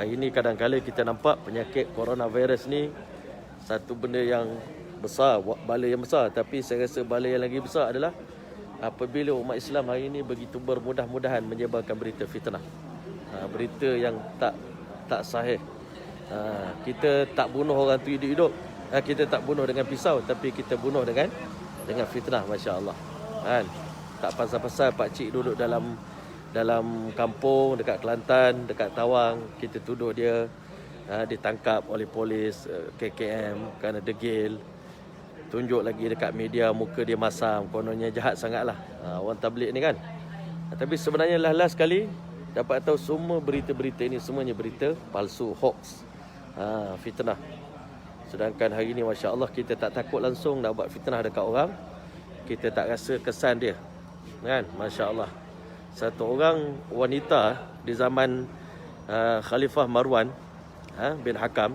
Hari ini kadang-kadang kita nampak penyakit coronavirus ni satu benda yang besar, bala yang besar. Tapi saya rasa bala yang lagi besar adalah apabila umat Islam hari ini begitu bermudah-mudahan menyebarkan berita fitnah, berita yang tak sahih. Kita tak bunuh orang tu hidup-hidup, kita tak bunuh dengan pisau, tapi kita bunuh dengan fitnah. Masya Allah kan? Tak pasal-pasal pakcik duduk dalam kampung dekat Kelantan, dekat Tawang, kita tuduh dia ditangkap oleh polis KKM kerana degil. Tunjuk lagi dekat media muka dia masam, kononnya jahat sangatlah orang tabligh ni kan. Tapi sebenarnya last sekali dapat tahu semua berita-berita ini semuanya berita palsu, hoax, fitnah. Sedangkan hari ni Masya Allah kita tak takut langsung nak buat fitnah dekat orang. Kita tak rasa kesan dia kan. Masya Allah, satu orang wanita di zaman Khalifah Marwan bin Hakam,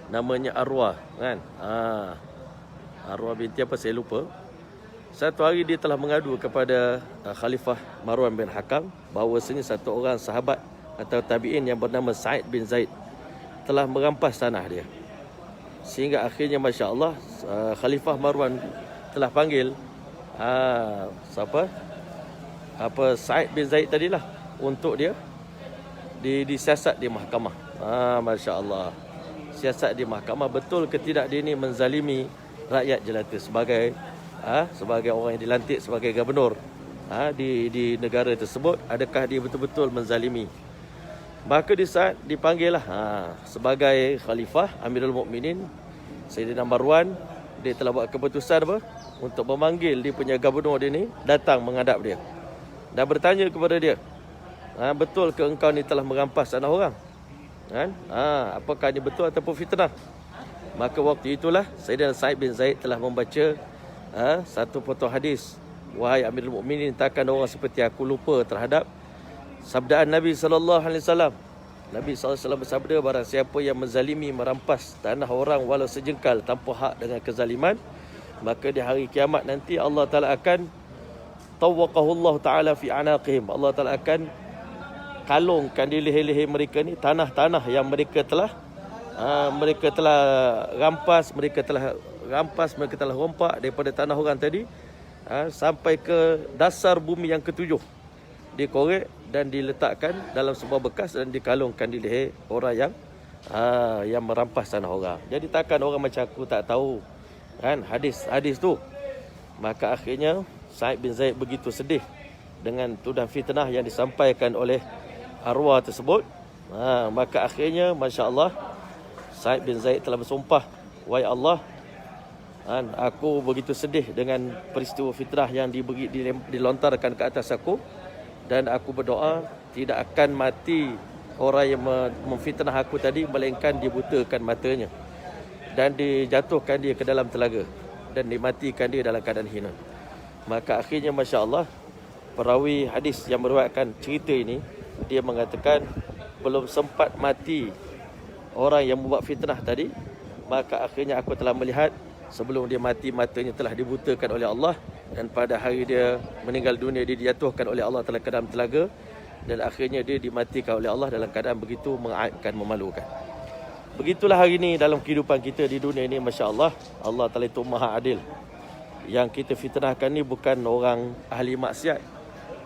namanya Arwah kan. Arwah binti apa saya lupa. Satu hari dia telah mengadu kepada Khalifah Marwan bin Hakam bahawasanya satu orang sahabat atau tabi'in yang bernama Sa'id bin Zaid telah merampas tanah dia. Sehingga akhirnya Masya Allah Khalifah Marwan telah panggil Sa'id bin Zaid tadilah untuk dia disiasat di mahkamah. Masya Allah, siasat di mahkamah, betul ke tidak dia ni menzalimi rakyat jelata sebagai orang yang dilantik sebagai gubernur di negara tersebut. Adakah dia betul-betul menzalimi? Maka di saat dipanggil sebagai Khalifah Amirul Mukminin Sayyidina Marwan, dia telah buat keputusan untuk memanggil dia punya gubernur dia ni datang menghadap dia dan bertanya kepada dia, betul ke engkau ni telah merampas tanah orang kan? Apakah ini betul ataupun fitnah? Maka waktu itulah Sayyidina Sa'id bin Zaid telah membaca satu potong hadis, wahai Amirul Mukminin, takkan orang seperti aku lupa terhadap sabdaan Nabi SAW. Nabi SAW bersabda, barang siapa yang menzalimi, merampas tanah orang walau sejengkal tanpa hak dengan kezaliman, maka di hari kiamat nanti Allah Ta'ala akan tawaqahullah Ta'ala fi anaqihim. Allah Ta'ala akan kalungkan di leher-leher mereka ni tanah-tanah yang mereka telah rampas, mereka telah rompak daripada tanah orang tadi, sampai ke dasar bumi yang ketujuh, dikorek dan diletakkan dalam sebuah bekas dan dikalungkan di leher orang yang merampas tanah orang. Jadi takkan orang macam aku tak tahu kan hadis tu. Maka akhirnya Sa'id bin Zaid begitu sedih dengan tuduhan fitnah yang disampaikan oleh arwah tersebut. Maka akhirnya Masya Allah Sa'id bin Zaid telah bersumpah, wahai Allah, aku begitu sedih dengan peristiwa fitnah yang dilontarkan ke atas aku, dan aku berdoa tidak akan mati orang yang memfitnah aku tadi, melainkan dibutakan matanya dan dijatuhkan dia ke dalam telaga dan dimatikan dia dalam keadaan hina. Maka akhirnya Masya Allah, perawi hadis yang meriwayatkan cerita ini, dia mengatakan belum sempat mati orang yang membuat fitnah tadi, maka akhirnya aku telah melihat sebelum dia mati matanya telah dibutakan oleh Allah, dan pada hari dia meninggal dunia dia dijatuhkan oleh Allah dalam keadaan telaga, dan akhirnya dia dimatikan oleh Allah dalam keadaan begitu mengaibkan, memalukan. Begitulah hari ini dalam kehidupan kita di dunia ini. Masya Allah, Allah Ta'ala itu maha adil. Yang kita fitnahkan ni bukan orang ahli maksiat,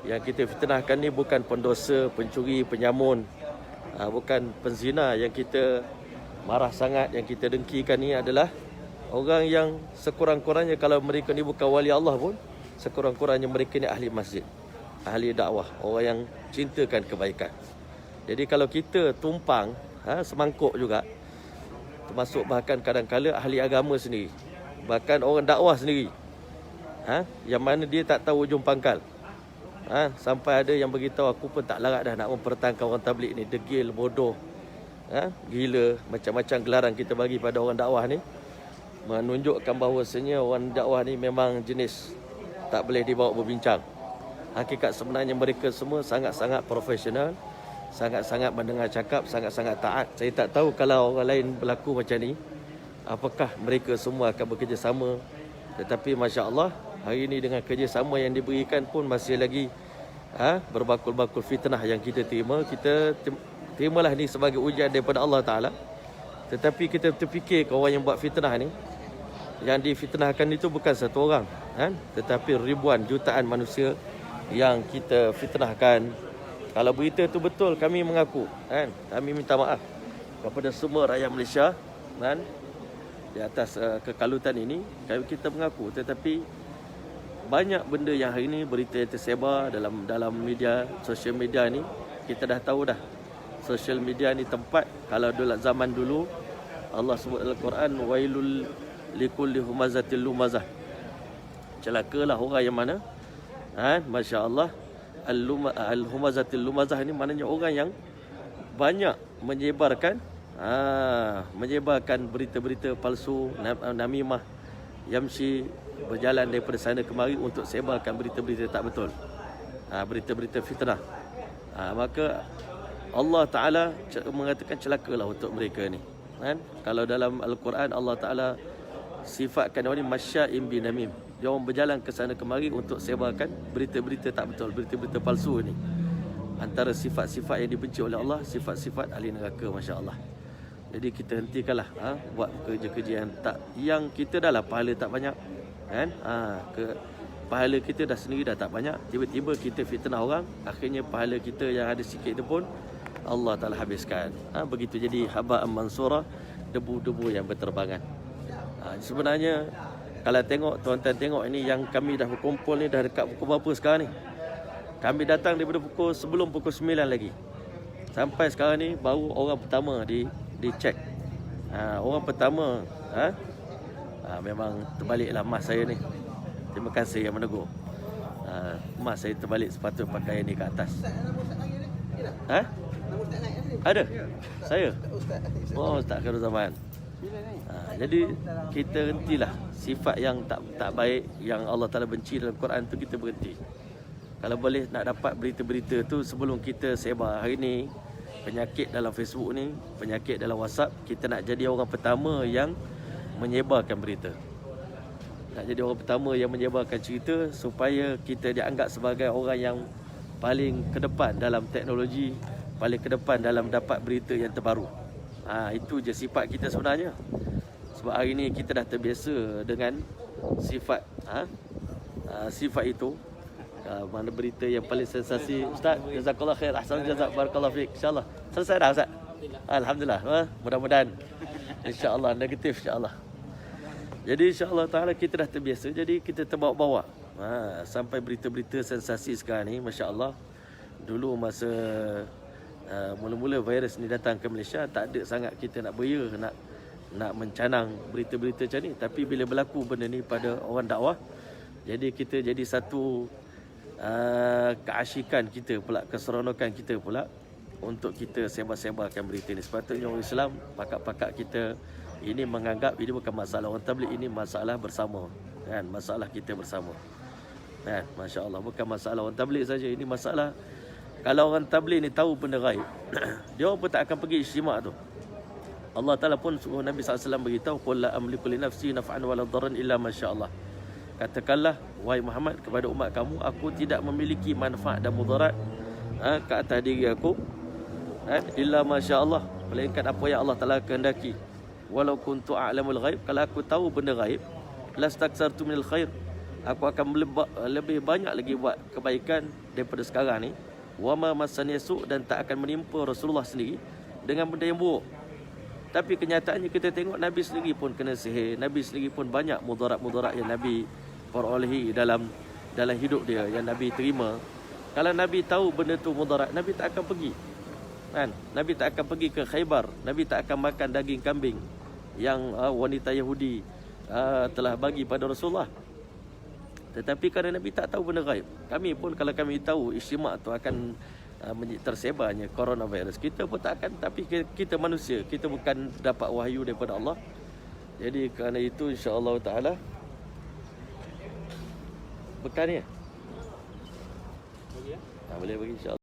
yang kita fitnahkan ni bukan pendosa, pencuri, penyamun, bukan penzina. Yang kita marah sangat, yang kita dengkikan ni adalah orang yang sekurang-kurangnya, kalau mereka ni bukan wali Allah pun, sekurang-kurangnya mereka ni ahli masjid, ahli dakwah, orang yang cintakan kebaikan. Jadi kalau kita tumpang semangkuk juga, termasuk bahkan kadang-kala ahli agama sendiri, bahkan orang dakwah sendiri, yang mana dia tak tahu ujung pangkal, sampai ada yang beritahu, aku pun tak larat dah nak mempertahankan orang tabligh ni, degil, bodoh, gila, macam-macam gelaran kita bagi pada orang dakwah ni, menunjukkan bahawasanya orang dakwah ni memang jenis tak boleh dibawa berbincang. Hakikat sebenarnya mereka semua sangat-sangat profesional, sangat-sangat mendengar cakap, sangat-sangat taat. Saya tak tahu kalau orang lain berlaku macam ni, apakah mereka semua akan bekerjasama. Tetapi Masya Allah, hari ini dengan kerjasama yang diberikan pun masih lagi berbakul-bakul fitnah yang kita terima. Kita terimalah ni sebagai ujian daripada Allah Ta'ala. Tetapi kita terfikir orang yang buat fitnah ni, yang difitnahkan itu bukan satu orang, kan? Tetapi ribuan, jutaan manusia yang kita fitnahkan. Kalau berita itu betul, kami mengaku, kan? Kami minta maaf kepada semua rakyat Malaysia, kan? Di atas kekalutan ini, kita mengaku. Tetapi banyak benda yang hari ini berita yang tersebar dalam media, sosial media ni, kita dah tahu dah. Sosial media ni tempat, kalau zaman dulu Allah sebut dalam Quran, wailul likulli humazatil lumazah. Celakalah orang yang mana, masya-Allah, al-humazatil lumazah ni maknanya orang yang banyak menyebarkan berita-berita palsu, namimah, yamshi, berjalan daripada sana kemari untuk sebarkan berita-berita tak betul, berita-berita fitnah. Maka Allah Ta'ala mengatakan celakalah untuk mereka ni, kan? Kalau dalam Al-Quran Allah Ta'ala sifatkan orang ni masya'im binamim, dia orang berjalan ke sana kemari untuk sebarkan berita-berita tak betul, berita-berita palsu ni. Antara sifat-sifat yang dibenci oleh Allah, sifat-sifat ahli neraka, masya-Allah. Jadi kita hentikanlah buat kerja-kerja yang kita dah lah pahala tak banyak, kan? Pahala kita dah sendiri dah tak banyak, tiba-tiba kita fitnah orang, akhirnya pahala kita yang ada sikit tu pun Allah Ta'ala habiskan. Begitu jadi haba'an mansura, debu-debu yang berterbangan. Sebenarnya kalau tengok, tuan-tuan tengok ini yang kami dah berkumpul ni dah dekat pukul berapa sekarang ni? Kami datang daripada sebelum pukul 9 lagi. Sampai sekarang ni baru orang pertama dicek. Orang pertama memang terbaliklah mas saya ni. Terima kasih yang menegur. Mas saya terbalik, sepatut pakai ni ke atas. Ada? Saya? Oh, Ustaz Khairul Zaman. Jadi kita hentilah sifat yang tak baik yang Allah Ta'ala benci dalam Quran tu, kita berhenti. Kalau boleh nak dapat berita-berita tu sebelum kita sebar. Hari ni penyakit dalam Facebook ni, penyakit dalam WhatsApp, kita nak jadi orang pertama yang menyebarkan berita. Nak jadi orang pertama yang menyebarkan cerita supaya kita dianggap sebagai orang yang paling ke depan dalam teknologi, paling ke depan dalam dapat berita yang terbaru. Itu je sifat kita sebenarnya. Sebab hari ni kita dah terbiasa dengan sifat sifat itu. Mana berita yang paling sensasi. Ustaz, jazakallah khair, ahsan jazak, barakallahu fiik. InsyaAllah selesai dah Ustaz? Alhamdulillah. Mudah-mudahan InsyaAllah negatif, insyaAllah. Jadi insyaAllah ta'ala kita dah terbiasa. Jadi kita terbawa-bawa sampai berita-berita sensasi sekarang ni, masya-Allah. Dulu masa mula-mula virus ni datang ke Malaysia, tak ada sangat kita nak beria, nak mencanang berita-berita macam ni. Tapi bila berlaku benda ni pada orang dakwah, jadi kita jadi satu keasyikan kita pula, keseronokan kita pula untuk kita sebar-sebarkan berita ni. Sepatutnya orang Islam, pakak-pakak kita ini menganggap ini bukan masalah orang tabligh, ini masalah bersama, kan? Masalah kita bersama, kan? Masya-Allah, bukan masalah orang tabligh saja, ini masalah. Kalau orang tabligh ni tahu benda gaib, dia orang pun tak akan pergi istimak tu. Allah Ta'ala pun suruh Nabi SAW beritahu, qul la amliku li nafsi naf'an wala dharran illa masya-Allah. Katakanlah wahai Muhammad kepada umat kamu, aku tidak memiliki manfaat dan mudarat ke atas diri aku, illa masya-Allah, melainkan apa yang Allah Ta'ala kehendaki. Walau kuntu a'lamul ghaib, kalau aku tahu benda gaib, lastaksartu minal khair, aku akan lebih banyak lagi buat kebaikan daripada sekarang ni. Wa ma massani su', dan tak akan menimpa Rasulullah sendiri dengan benda yang buruk. Tapi kenyataannya kita tengok Nabi sendiri pun kena sihir, Nabi sendiri pun banyak mudarat-mudarat yang Nabi perolehi dalam hidup dia, yang Nabi terima. Kalau Nabi tahu benda tu mudarat, Nabi tak akan pergi, kan? Nabi tak akan pergi ke Khaybar, Nabi tak akan makan daging kambing yang wanita Yahudi telah bagi pada Rasulullah. Tetapi kerana Nabi tak tahu benda gaib, kami pun kalau kami tahu istimak tu akan tersebarnya coronavirus, kita pun tak akan. Tapi kita manusia, kita bukan dapat wahyu daripada Allah. Jadi kerana itu insya-Allah ta'ala bekal ni boleh bagi insya-Allah.